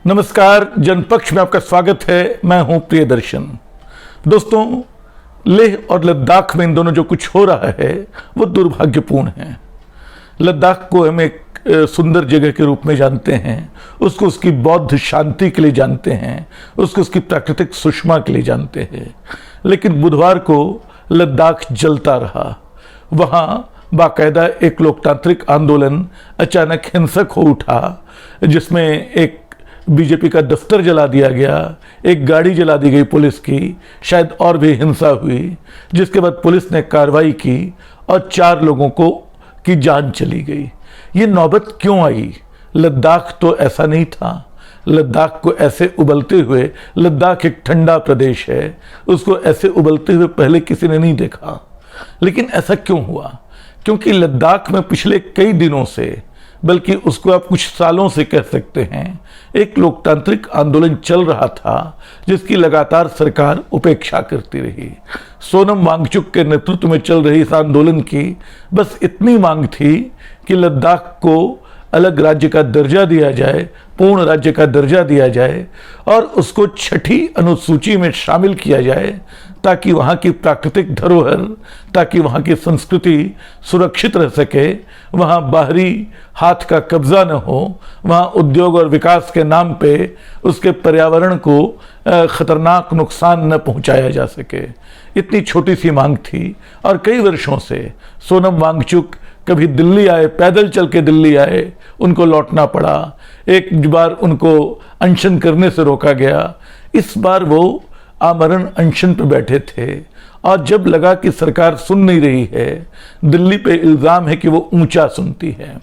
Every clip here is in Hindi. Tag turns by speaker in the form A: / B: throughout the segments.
A: नमस्कार, जनपक्ष में आपका स्वागत है। मैं हूं प्रियदर्शन। दोस्तों, लेह और लद्दाख में इन दोनों जो कुछ हो रहा है वो दुर्भाग्यपूर्ण है। लद्दाख को हम एक सुंदर जगह के रूप में जानते हैं, उसको उसकी बौद्ध शांति के लिए जानते हैं, उसको उसकी प्राकृतिक सुषमा के लिए जानते हैं। लेकिन बुधवार को लद्दाख जलता रहा। वहाँ बाकायदा एक लोकतांत्रिक आंदोलन अचानक हिंसक हो उठा, जिसमें एक बीजेपी का दफ्तर जला दिया गया, एक गाड़ी जला दी गई पुलिस की, शायद और भी हिंसा हुई, जिसके बाद पुलिस ने कार्रवाई की और 4 लोगों की जान चली गई। ये नौबत क्यों आई? लद्दाख तो ऐसा नहीं था। लद्दाख को ऐसे उबलते हुए, लद्दाख एक ठंडा प्रदेश है, उसको ऐसे उबलते हुए पहले किसी ने नहीं देखा। लेकिन ऐसा क्यों हुआ? क्योंकि लद्दाख में पिछले कई दिनों से, बल्कि उसको आप कुछ सालों से कह सकते हैं, एक लोकतांत्रिक आंदोलन चल रहा था जिसकी लगातार सरकार उपेक्षा करती रही। सोनम वांगचुक के नेतृत्व में चल रही इस आंदोलन की बस इतनी मांग थी कि लद्दाख को अलग राज्य का दर्जा दिया जाए, पूर्ण राज्य का दर्जा दिया जाए और उसको 6ठी अनुसूची में शामिल किया जाए, ताकि वहाँ की प्राकृतिक धरोहर, ताकि वहाँ की संस्कृति सुरक्षित रह सके, वहाँ बाहरी हाथ का कब्जा न हो, वहाँ उद्योग और विकास के नाम पे उसके पर्यावरण को खतरनाक नुकसान न पहुँचाया जा सके। इतनी छोटी सी मांग थी और कई वर्षों से सोनम वांगचुक कभी दिल्ली आए, पैदल चल के दिल्ली आए, उनको लौटना पड़ा। एक बार उनको अनशन करने से रोका गया। इस बार वो आमरण अनशन पे बैठे थे और जब लगा कि सरकार सुन नहीं रही है, दिल्ली पे इल्ज़ाम है कि वो ऊंचा सुनती है।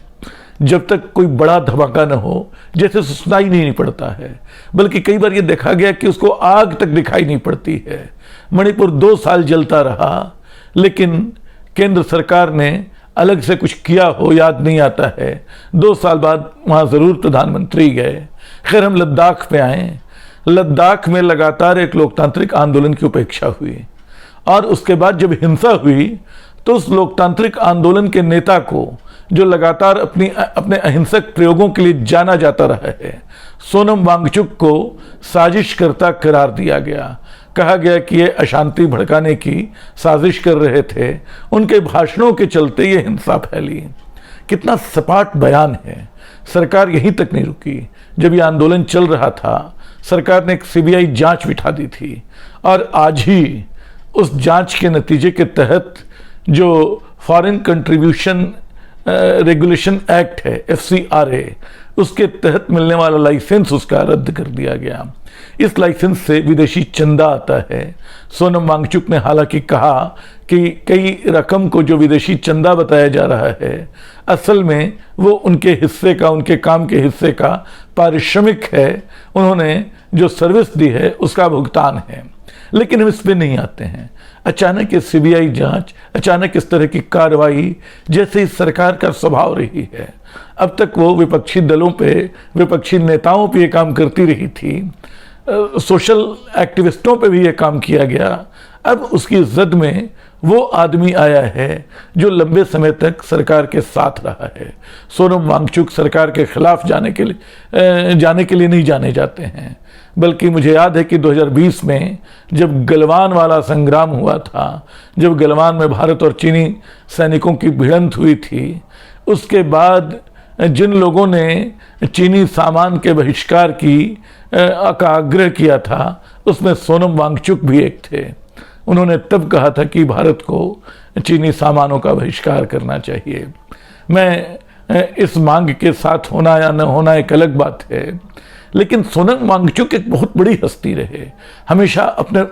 A: जब तक कोई बड़ा धमाका न हो, जैसे सुनाई नहीं पड़ता है, बल्कि कई बार ये देखा गया कि उसको आग तक दिखाई नहीं पड़ती है। मणिपुर 2 साल जलता रहा, लेकिन केंद्र सरकार ने अलग से कुछ किया हो याद नहीं आता है। 2 साल बाद वहाँ ज़रूर प्रधानमंत्री गए। खैर, हम लद्दाख में आए। लद्दाख में लगातार एक लोकतांत्रिक आंदोलन की उपेक्षा हुई और उसके बाद जब हिंसा हुई तो उस लोकतांत्रिक आंदोलन के नेता को, जो लगातार अपने अहिंसक प्रयोगों के लिए जाना जाता रहा है, सोनम वांगचुक को साजिशकर्ता करार दिया गया। कहा गया कि ये अशांति भड़काने की साजिश कर रहे थे। उनके भाषणों के चलते ये हिंसा फैली। कितना सपाट बयान है। सरकार यहीं तक नहीं रुकी। जब ये आंदोलन चल रहा था, सरकार ने एक सीबीआई जांच बिठा दी थी और आज ही उस जांच के नतीजे के तहत जो फॉरेन कंट्रीब्यूशन रेगुलेशन एक्ट है, FCRA, उसके तहत मिलने वाला लाइसेंस उसका रद्द कर दिया गया। इस लाइसेंस से विदेशी चंदा आता है। सोनम वांगचुक ने हालांकि कहा कि कई रकम को जो विदेशी चंदा बताया जा रहा है, असल में वो उनके हिस्से का, उनके काम के हिस्से का पारिश्रमिक है। उन्होंने जो सर्विस दी है उसका भुगतान है। लेकिन हम इस पे नहीं आते हैं। अचानक ये सीबीआई जांच, अचानक इस तरह की कार्रवाई, जैसे इस सरकार का स्वभाव रही है। अब तक वो विपक्षी दलों पे, विपक्षी नेताओं पे ये काम करती रही थी, सोशल एक्टिविस्टों पे भी ये काम किया गया। अब उसकी जद में वो आदमी आया है जो लंबे समय तक सरकार के साथ रहा है। सोनम वांगचुक सरकार के खिलाफ जाने के लिए नहीं जाने जाते हैं, बल्कि मुझे याद है कि 2020 में जब गलवान वाला संग्राम हुआ था, जब गलवान में भारत और चीनी सैनिकों की भिड़ंत हुई थी, उसके बाद जिन लोगों ने चीनी सामान के बहिष्कार का आग्रह किया था, उसमें सोनम वांगचुक भी एक थे। उन्होंने तब कहा था कि भारत को चीनी सामानों का बहिष्कार करना चाहिए। मैं इस मांग के साथ होना या न होना एक अलग बात है, लेकिन सोनम वांगचुक एक बहुत बड़ी हस्ती रहे। हमेशा अपने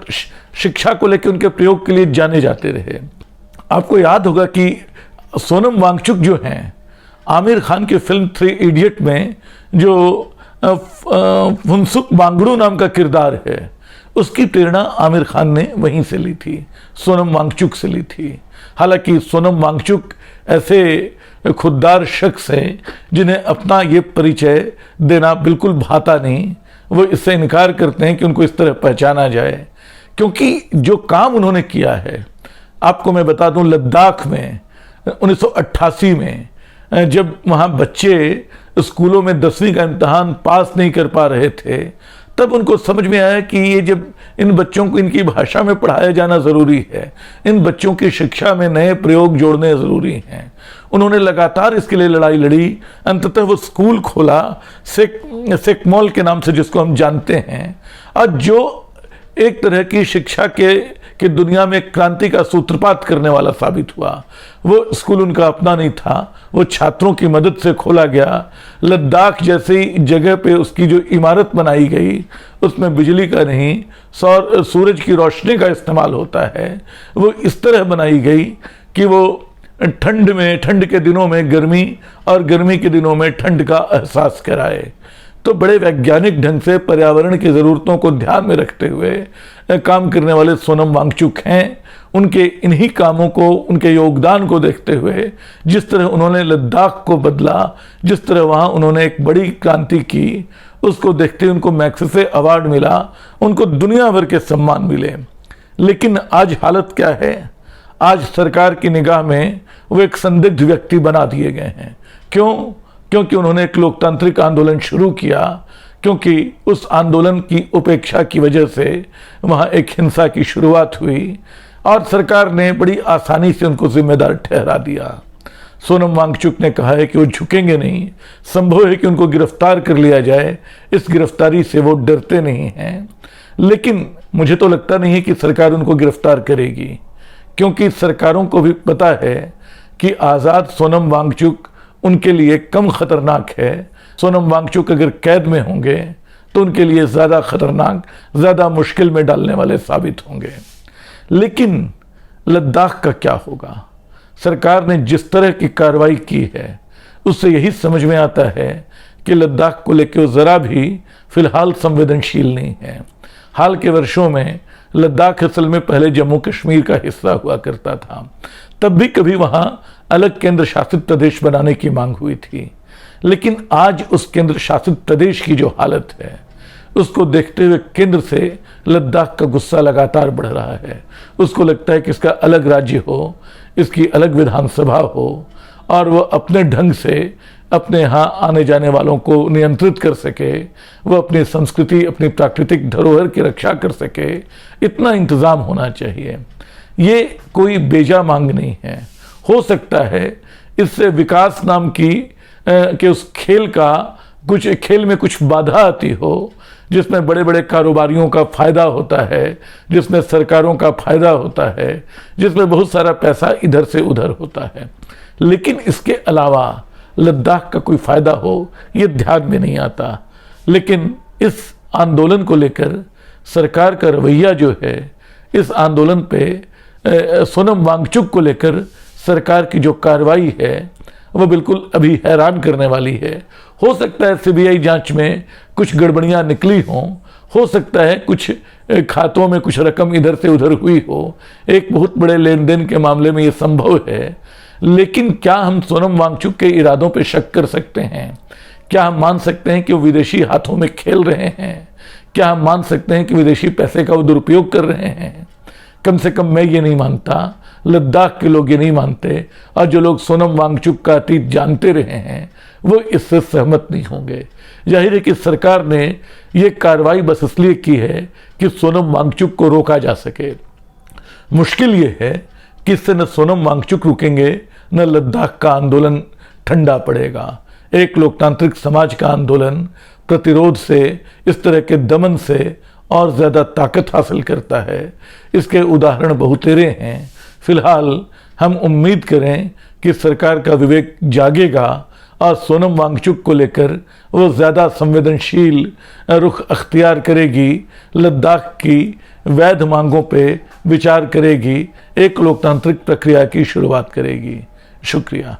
A: शिक्षा को लेकर उनके प्रयोग के लिए जाने जाते रहे। आपको याद होगा कि सोनम वांगचुक जो हैं, आमिर खान की फिल्म 3 इडियट में जो फुनसुक वांगडू नाम का किरदार है, उसकी प्रेरणा आमिर खान ने वहीं से ली थी, सोनम वांगचुक से ली थी। हालांकि सोनम वांगचुक ऐसे खुददार शख्स हैं जिन्हें अपना ये परिचय देना बिल्कुल भाता नहीं। वो इससे इनकार करते हैं कि उनको इस तरह पहचाना जाए, क्योंकि जो काम उन्होंने किया है, आपको मैं बता दूं, लद्दाख में 1988 में जब वहाँ बच्चे स्कूलों में 10वीं का इम्तहान पास नहीं कर पा रहे थे, तब उनको समझ में आया कि ये जब इन बच्चों को इनकी भाषा में पढ़ाया जाना ज़रूरी है, इन बच्चों की शिक्षा में नए प्रयोग जोड़ने ज़रूरी हैं। उन्होंने लगातार इसके लिए लड़ाई लड़ी। अंततः वो स्कूल खोला, सेकमॉल के नाम से, जिसको हम जानते हैं, और जो एक तरह की शिक्षा के दुनिया में क्रांति का सूत्रपात करने वाला साबित हुआ। वो स्कूल उनका अपना नहीं था, वो छात्रों की मदद से खोला गया। लद्दाख जैसी जगह पे उसकी जो इमारत बनाई गई, उसमें बिजली का नहीं, सूरज की रोशनी का इस्तेमाल होता है। वो इस तरह बनाई गई कि वो ठंड के दिनों में गर्मी और गर्मी के दिनों में ठंड का एहसास कराए। तो बड़े वैज्ञानिक ढंग से पर्यावरण की ज़रूरतों को ध्यान में रखते हुए काम करने वाले सोनम वांगचुक हैं। उनके इन्हीं कामों को, उनके योगदान को देखते हुए, जिस तरह उन्होंने लद्दाख को बदला, जिस तरह वहाँ उन्होंने एक बड़ी क्रांति की, उसको देखते हुए उनको मैग्सेसे अवार्ड मिला, उनको दुनिया भर के सम्मान मिले। लेकिन आज हालत क्या है? आज सरकार की निगाह में वो एक संदिग्ध व्यक्ति बना दिए गए हैं। क्यों? क्योंकि उन्होंने एक लोकतांत्रिक आंदोलन शुरू किया, क्योंकि उस आंदोलन की उपेक्षा की वजह से वहाँ एक हिंसा की शुरुआत हुई और सरकार ने बड़ी आसानी से उनको जिम्मेदार ठहरा दिया। सोनम वांगचुक ने कहा है कि वो झुकेंगे नहीं, संभव है कि उनको गिरफ्तार कर लिया जाए, इस गिरफ्तारी से वो डरते नहीं हैं। लेकिन मुझे तो लगता नहीं है कि सरकार उनको गिरफ्तार करेगी, क्योंकि सरकारों को भी पता है कि आज़ाद सोनम वांगचुक उनके लिए कम खतरनाक है। सोनम वांगचुक अगर कैद में होंगे तो उनके लिए ज़्यादा खतरनाक, ज़्यादा मुश्किल में डालने वाले साबित होंगे। लेकिन लद्दाख का क्या होगा? सरकार ने जिस तरह की कार्रवाई की है, उससे यही समझ में आता है कि लद्दाख को लेकर वो ज़रा भी फिलहाल संवेदनशील नहीं है। हाल के वर्षों में लद्दाख असल में पहले जम्मू कश्मीर का हिस्सा हुआ करता था। तब भी कभी वहाँ अलग केंद्र शासित प्रदेश बनाने की मांग हुई थी। लेकिन आज उस केंद्र शासित प्रदेश की जो हालत है, उसको देखते हुए केंद्र से लद्दाख का गुस्सा लगातार बढ़ रहा है। उसको लगता है कि इसका अलग राज्य हो, इसकी अलग विधानसभा हो और वो अपने ढंग से अपने यहाँ आने जाने वालों को नियंत्रित कर सके, वो अपनी संस्कृति, अपनी प्राकृतिक धरोहर की रक्षा कर सके। इतना इंतज़ाम होना चाहिए। ये कोई बेजा मांग नहीं है। हो सकता है इससे विकास नाम की कि उस खेल में कुछ बाधा आती हो, जिसमें बड़े बड़े कारोबारियों का फायदा होता है, जिसमें सरकारों का फायदा होता है, जिसमें बहुत सारा पैसा इधर से उधर होता है। लेकिन इसके अलावा लद्दाख का कोई फायदा हो, ये ध्यान में नहीं आता। लेकिन इस आंदोलन को लेकर सरकार का रवैया जो है, इस आंदोलन पे सोनम वांगचुक को लेकर सरकार की जो कार्रवाई है, वो बिल्कुल अभी हैरान करने वाली है। हो सकता है सीबीआई जांच में कुछ गड़बड़ियां निकली हों, हो सकता है कुछ खातों में कुछ रकम इधर से उधर हुई हो, एक बहुत बड़े लेन देन के मामले में ये संभव है। लेकिन क्या हम सोनम वांगचुक के इरादों पे शक कर सकते हैं? क्या हम मान सकते हैं कि वो विदेशी हाथों में खेल रहे हैं? क्या हम मान सकते हैं कि विदेशी पैसे का वो दुरुपयोग कर रहे हैं? कम से कम मैं ये नहीं मानता, लद्दाख के लोग ये नहीं मानते, और जो लोग सोनम वांगचुक का अतीत जानते रहे हैं वो इससे सहमत नहीं होंगे। जाहिर है कि सरकार ने ये कार्रवाई बस इसलिए की है कि सोनम वांगचुक को रोका जा सके। मुश्किल ये है कि इससे न सोनम वांगचुक रुकेंगे, न लद्दाख का आंदोलन ठंडा पड़ेगा। एक लोकतांत्रिक समाज का आंदोलन प्रतिरोध से, इस तरह के दमन से और ज़्यादा ताकत हासिल करता है। इसके उदाहरण बहुतेरे हैं। फिलहाल हम उम्मीद करें कि सरकार का विवेक जागेगा और सोनम वांगचुक को लेकर वो ज़्यादा संवेदनशील रुख अख्तियार करेगी, लद्दाख की वैध मांगों पे विचार करेगी, एक लोकतांत्रिक प्रक्रिया की शुरुआत करेगी। शुक्रिया।